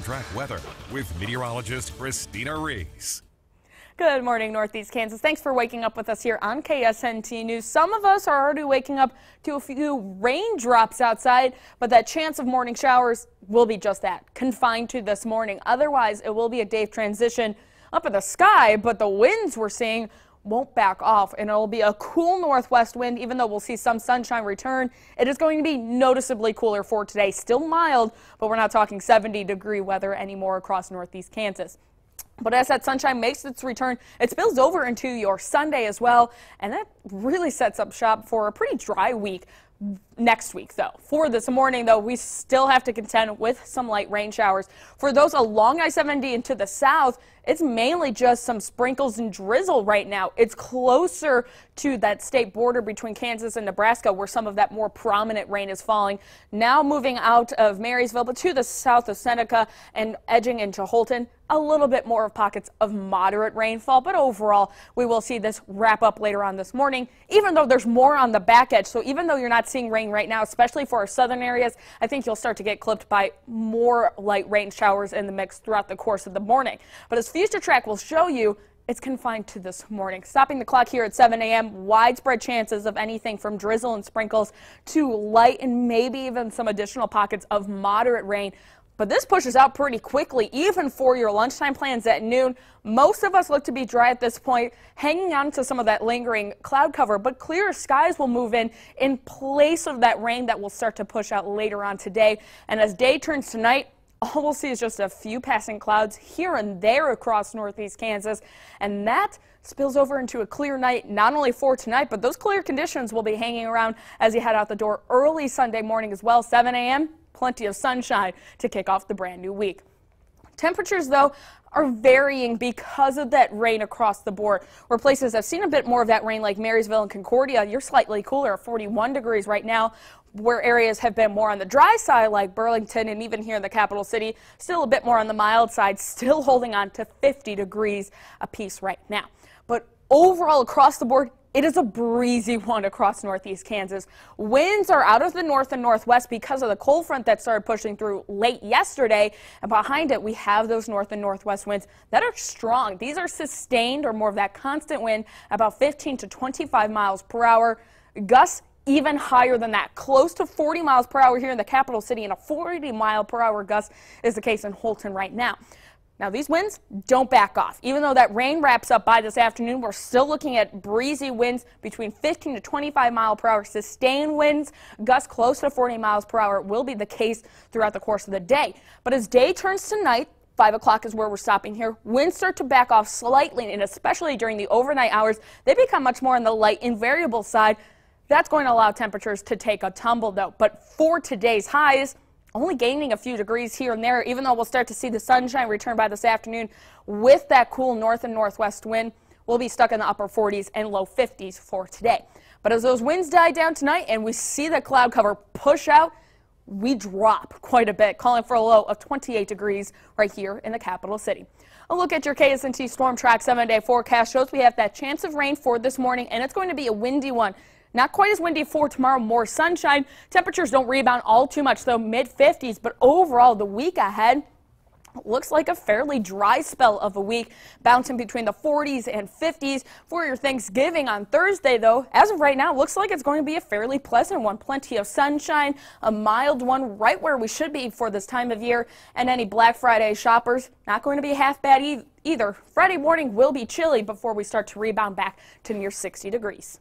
Track weather with meteorologist Christina Reese. Good morning, Northeast Kansas. Thanks for waking up with us here on KSNT News. Some of us are already waking up to a few raindrops outside, but that chance of morning showers will be just that, confined to this morning. Otherwise, it will be a day of transition up in the sky, but the winds we're seeing won't back off, and it'll be a cool northwest wind. Even though we'll see some sunshine return, it is going to be noticeably cooler for today. Still mild, but we're not talking 70-degree weather anymore across Northeast Kansas. But as that sunshine makes its return, it spills over into your Sunday as well, and that really sets up shop for a pretty dry week next week, though. For this morning, though, we still have to contend with some light rain showers. For those along I-70 and to the south, it's mainly just some sprinkles and drizzle right now. It's closer to that state border between Kansas and Nebraska where some of that more prominent rain is falling. Now moving out of Marysville, but to the south of Seneca and edging into Holton, a little bit more of pockets of moderate rainfall, but overall we will see this wrap up later on this morning, even though there's more on the back edge. So even though you're not seeing rain right now, especially for our southern areas, I think you'll start to get clipped by more light rain showers in the mix throughout the course of the morning. But as Future Track will show you, it's confined to this morning. Stopping the clock here at 7 a.m., widespread chances of anything from drizzle and sprinkles to light and maybe even some additional pockets of moderate rain. But this pushes out pretty quickly, even for your lunchtime plans at noon. Most of us look to be dry at this point, hanging on to some of that lingering cloud cover, but clearer skies will move in place of that rain that will start to push out later on today. And as day turns to night, all we'll see is just a few passing clouds here and there across Northeast Kansas, and that spills over into a clear night, not only for tonight, but those clear conditions will be hanging around as you head out the door early Sunday morning as well. 7 a.m., plenty of sunshine to kick off the brand new week. Temperatures, though, are varying because of that rain across the board. Where places have seen a bit more of that rain like Marysville and Concordia, you're slightly cooler at 41 degrees right now. Where areas have been more on the dry side like Burlington and even here in the capital city, still a bit more on the mild side, still holding on to 50 degrees apiece right now. But overall across the board, it is a breezy one across Northeast Kansas. Winds are out of the north and northwest because of the cold front that started pushing through late yesterday. And behind it, we have those north and northwest winds that are strong. These are sustained or more of that constant wind, about 15 to 25 miles per hour. Gusts even higher than that, close to 40 miles per hour here in the capital city, and a 40-mile-per-hour gust is the case in Holton right now. Now, these winds don't back off. Even though that rain wraps up by this afternoon, we're still looking at breezy winds between 15 to 25 mile per hour. Sustained winds, gusts close to 40 miles per hour will be the case throughout the course of the day. But as day turns to night, 5 o'clock is where we're stopping here, winds start to back off slightly, and especially during the overnight hours, they become much more on the light and variable side. That's going to allow temperatures to take a tumble, though. But for today's highs, only gaining a few degrees here and there, even though we'll start to see the sunshine return by this afternoon with that cool north and northwest wind. We'll be stuck in the upper 40s and low 50s for today. But as those winds die down tonight and we see the cloud cover push out, we drop quite a bit, calling for a low of 28 degrees right here in the capital city. A look at your KSNT Storm Track 7-day forecast shows we have that chance of rain for this morning, and it's going to be a windy one. Not quite as windy for tomorrow, more sunshine. Temperatures don't rebound all too much, though, mid-50s. But overall, the week ahead looks like a fairly dry spell of a week, bouncing between the 40s and 50s for your Thanksgiving on Thursday, though. As of right now, looks like it's going to be a fairly pleasant one. Plenty of sunshine, a mild one, right where we should be for this time of year. And any Black Friday shoppers, not going to be half bad either. Friday morning will be chilly before we start to rebound back to near 60 degrees.